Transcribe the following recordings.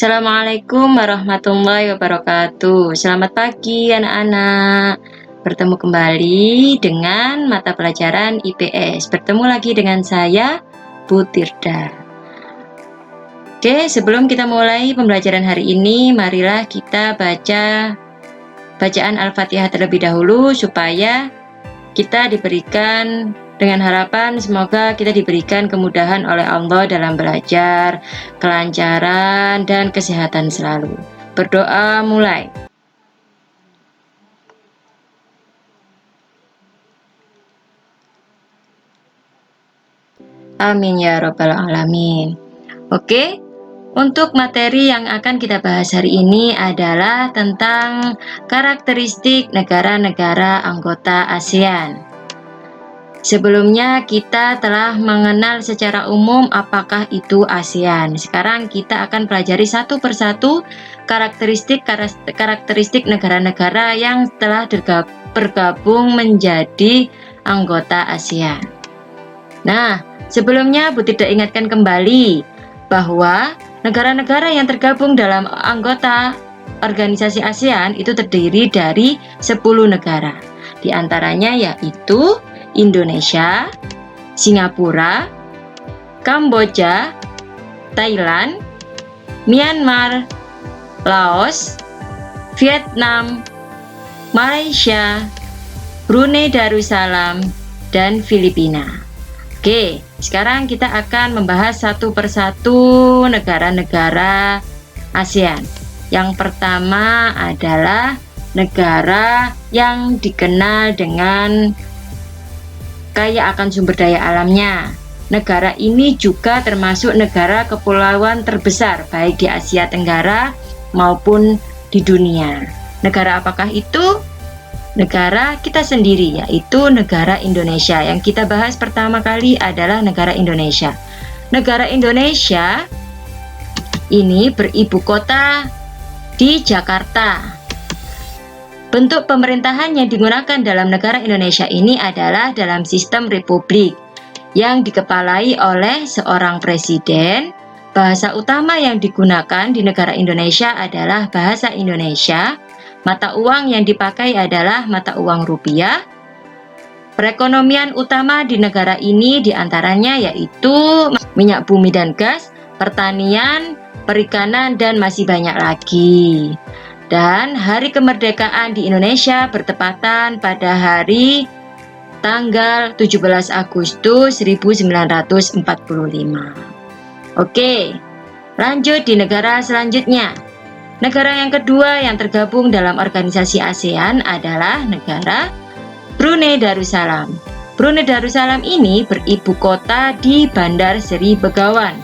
Assalamualaikum warahmatullahi wabarakatuh. Selamat pagi anak-anak. Bertemu kembali dengan mata pelajaran IPS. Bertemu lagi dengan saya, Bu Tirda. Oke, sebelum kita mulai pembelajaran hari ini, marilah kita baca bacaan Al-Fatihah terlebih dahulu supaya kita diberikan, dengan harapan semoga kita diberikan kemudahan oleh Allah dalam belajar, kelancaran, dan kesehatan selalu. Berdoa mulai. Amin ya robbal alamin. Oke, untuk materi yang akan kita bahas hari ini adalah tentang karakteristik negara-negara anggota ASEAN. Sebelumnya kita telah mengenal secara umum apakah itu ASEAN. Sekarang kita akan pelajari satu persatu karakteristik negara-negara yang telah bergabung menjadi anggota ASEAN. Nah, sebelumnya Bu Tirda ingatkan kembali bahwa negara-negara yang tergabung dalam anggota organisasi ASEAN itu terdiri dari 10 negara. Di antaranya yaitu Indonesia, Singapura, Kamboja, Thailand, Myanmar, Laos, Vietnam, Malaysia, Brunei Darussalam, dan Filipina. Oke, sekarang kita akan membahas satu persatu negara-negara ASEAN. Yang pertama adalah negara yang dikenal dengan kaya akan sumber daya alamnya. Negara ini juga termasuk negara kepulauan terbesar baik di Asia Tenggara maupun di dunia. Negara apakah itu? Negara kita sendiri, yaitu negara Indonesia. Yang kita bahas pertama kali adalah negara Indonesia. Negara Indonesia ini beribu kota di Jakarta. Bentuk pemerintahan yang digunakan dalam negara Indonesia ini adalah dalam sistem republik yang dikepalai oleh seorang presiden. Bahasa utama yang digunakan di negara Indonesia adalah bahasa Indonesia. Mata uang yang dipakai adalah mata uang rupiah. Perekonomian utama di negara ini diantaranya yaitu minyak bumi dan gas, pertanian, perikanan, dan masih banyak lagi. Dan hari kemerdekaan di Indonesia bertepatan pada hari tanggal 17 Agustus 1945. Oke, lanjut di negara selanjutnya. Negara yang kedua yang tergabung dalam organisasi ASEAN adalah negara Brunei Darussalam. Brunei Darussalam ini beribu kota di Bandar Seri Begawan.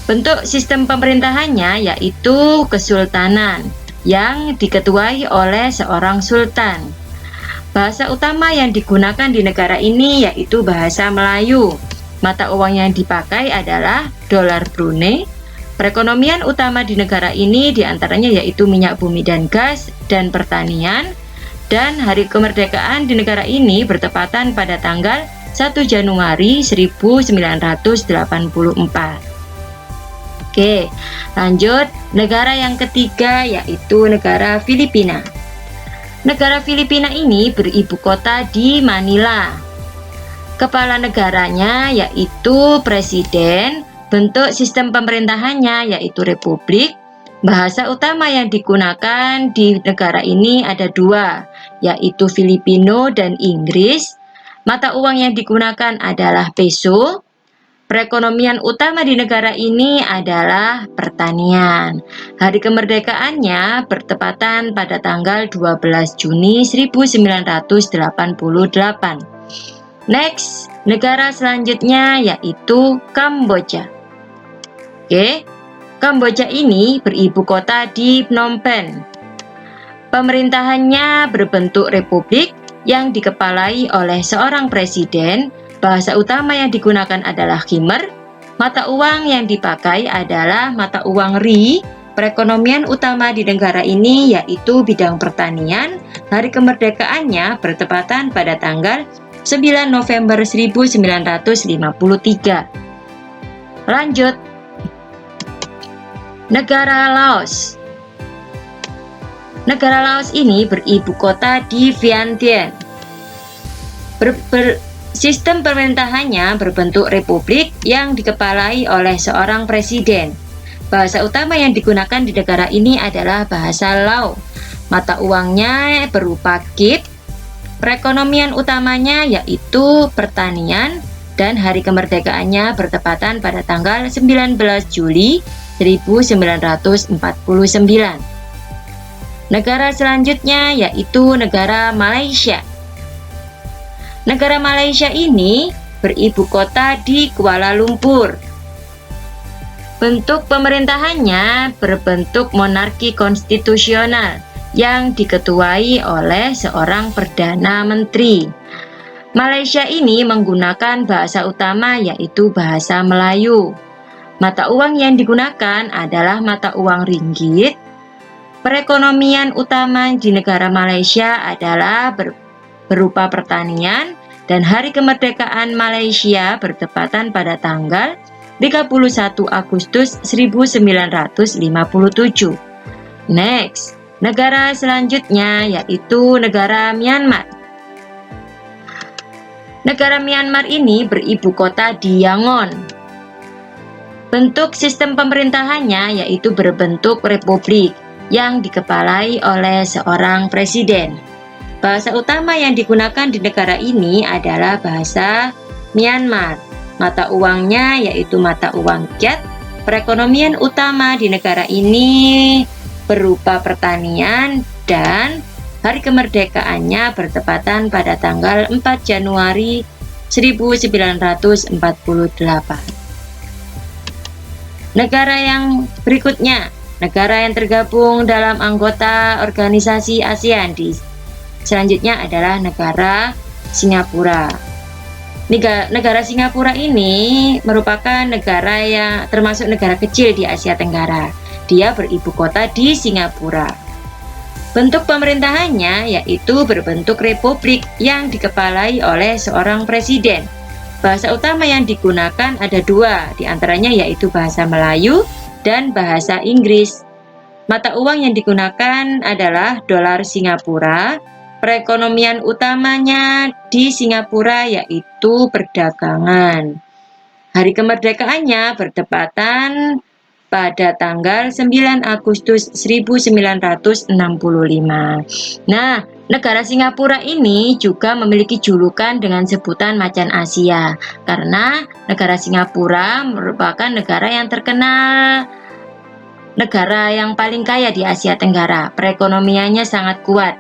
Bentuk sistem pemerintahannya yaitu kesultanan yang diketuai oleh seorang sultan. Bahasa utama yang digunakan di negara ini yaitu bahasa Melayu. Mata uang yang dipakai adalah dolar Brunei. Perekonomian utama di negara ini diantaranya yaitu minyak bumi dan gas dan pertanian. Dan hari kemerdekaan di negara ini bertepatan pada tanggal 1 Januari 1984. Oke, lanjut negara yang ketiga yaitu negara Filipina. Negara Filipina ini beribu kota di Manila. Kepala negaranya yaitu presiden. Bentuk sistem pemerintahannya yaitu republik. Bahasa utama yang digunakan di negara ini ada dua, yaitu Filipino dan Inggris. Mata uang yang digunakan adalah peso. Perekonomian utama di negara ini adalah pertanian. Hari kemerdekaannya bertepatan pada tanggal 12 Juni 1988. Next, negara selanjutnya yaitu Kamboja. Oke, Kamboja ini beribu kota di Phnom Penh. Pemerintahannya berbentuk republik yang dikepalai oleh seorang presiden. Bahasa utama yang digunakan adalah Khmer. Mata uang yang dipakai adalah mata uang Ri. Perekonomian utama di negara ini yaitu bidang pertanian. Hari kemerdekaannya bertepatan pada tanggal 9 November 1953. Lanjut. Negara Laos. Negara Laos ini beribu kota di Vientiane. Sistem pemerintahannya berbentuk republik yang dikepalai oleh seorang presiden. Bahasa utama yang digunakan di negara ini adalah bahasa Lao. Mata uangnya berupa kip. Perekonomian utamanya yaitu pertanian dan hari kemerdekaannya bertepatan pada tanggal 19 Juli 1949. Negara selanjutnya yaitu negara Malaysia. Negara Malaysia ini beribu kota di Kuala Lumpur. Bentuk pemerintahannya berbentuk monarki konstitusional yang diketuai oleh seorang Perdana Menteri. Malaysia ini menggunakan bahasa utama yaitu bahasa Melayu. Mata uang yang digunakan adalah mata uang ringgit. Perekonomian utama di negara Malaysia adalah berupa pertanian dan hari kemerdekaan Malaysia bertepatan pada tanggal 31 Agustus 1957. Next. Negara selanjutnya yaitu negara Myanmar. Negara Myanmar ini beribu kota di Yangon. Bentuk sistem pemerintahannya yaitu berbentuk republik yang dikepalai oleh seorang presiden. Bahasa utama yang digunakan di negara ini adalah bahasa Myanmar. Mata uangnya yaitu mata uang kyat. Perekonomian utama di negara ini berupa pertanian dan hari kemerdekaannya bertepatan pada tanggal 4 Januari 1948. Negara yang berikutnya, negara yang tergabung dalam anggota organisasi ASEAN selanjutnya adalah negara Singapura. Negara Singapura ini merupakan negara yang termasuk negara kecil di Asia Tenggara. Dia beribu kota di Singapura. Bentuk pemerintahannya yaitu berbentuk republik yang dikepalai oleh seorang presiden. Bahasa utama yang digunakan ada dua, diantaranya yaitu bahasa Melayu dan bahasa Inggris. Mata uang yang digunakan adalah dolar Singapura. Perekonomian utamanya di Singapura yaitu perdagangan. Hari kemerdekaannya bertepatan pada tanggal 9 Agustus 1965. Nah, negara Singapura ini juga memiliki julukan dengan sebutan macan Asia karena negara Singapura merupakan negara yang terkenal, negara yang paling kaya di Asia Tenggara. Perekonomiannya sangat kuat.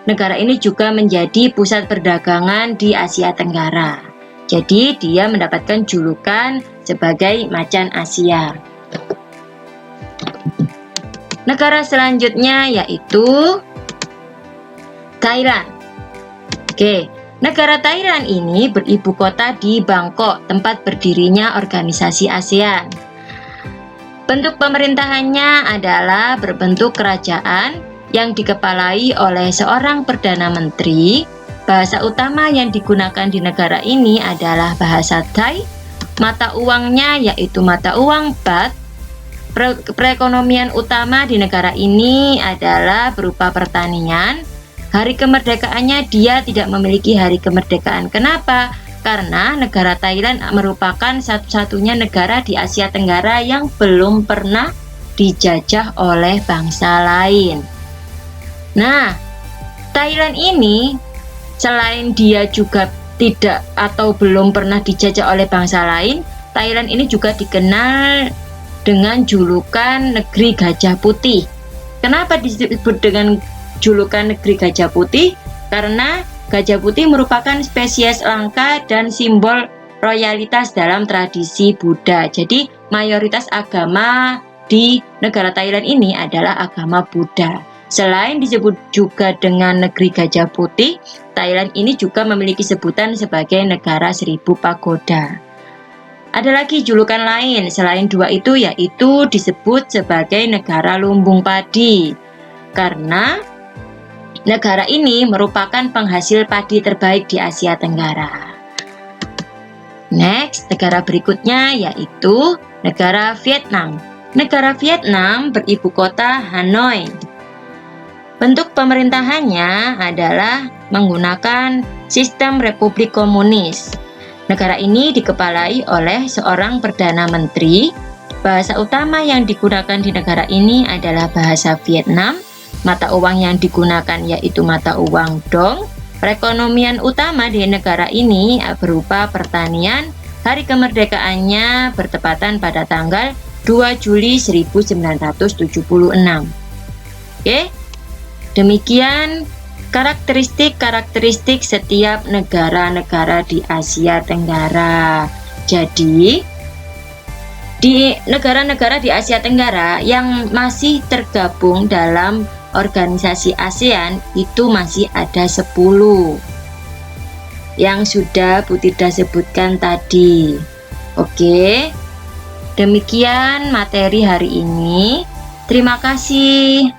Negara ini juga menjadi pusat perdagangan di Asia Tenggara. Jadi dia mendapatkan julukan sebagai macan Asia. Negara selanjutnya yaitu Thailand. Oke, negara Thailand ini beribu kota di Bangkok, tempat berdirinya organisasi ASEAN. Bentuk pemerintahannya adalah berbentuk kerajaan yang dikepalai oleh seorang Perdana Menteri. Bahasa utama yang digunakan di negara ini adalah bahasa Thai. Mata uangnya yaitu mata uang baht. Perekonomian utama di negara ini adalah berupa pertanian. Hari kemerdekaannya dia tidak memiliki hari kemerdekaan. Kenapa? Karena negara Thailand merupakan satu-satunya negara di Asia Tenggara yang belum pernah dijajah oleh bangsa lain. Nah, Thailand ini selain dia juga tidak atau belum pernah dijajah oleh bangsa lain, Thailand ini juga dikenal dengan julukan negeri gajah putih. Kenapa disebut dengan julukan negeri gajah putih? Karena gajah putih merupakan spesies langka dan simbol royalitas dalam tradisi Buddha. Jadi mayoritas agama di negara Thailand ini adalah agama Buddha. Selain disebut juga dengan negeri gajah putih, Thailand ini juga memiliki sebutan sebagai negara 1000 pagoda. Ada lagi julukan lain selain dua itu, yaitu disebut sebagai negara lumbung padi karena negara ini merupakan penghasil padi terbaik di Asia Tenggara. Next, negara berikutnya yaitu negara Vietnam. Negara Vietnam beribu kota Hanoi. Bentuk pemerintahannya adalah menggunakan sistem Republik Komunis. Negara ini dikepalai oleh seorang Perdana Menteri. Bahasa utama yang digunakan di negara ini adalah bahasa Vietnam. Mata uang yang digunakan yaitu mata uang dong. Perekonomian utama di negara ini berupa pertanian. Hari kemerdekaannya bertepatan pada tanggal 2 Juli 1976. Oke, demikian karakteristik setiap negara-negara di Asia Tenggara. Jadi, di negara-negara di Asia Tenggara yang masih tergabung dalam organisasi ASEAN itu masih ada 10 yang sudah Bu Tilda sebutkan tadi. Oke, demikian materi hari ini. Terima kasih.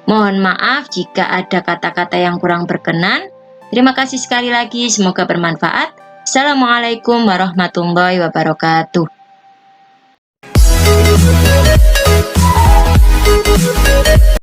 Mohon maaf jika ada kata-kata yang kurang berkenan. Terima kasih sekali lagi, semoga bermanfaat. Assalamualaikum warahmatullahi wabarakatuh.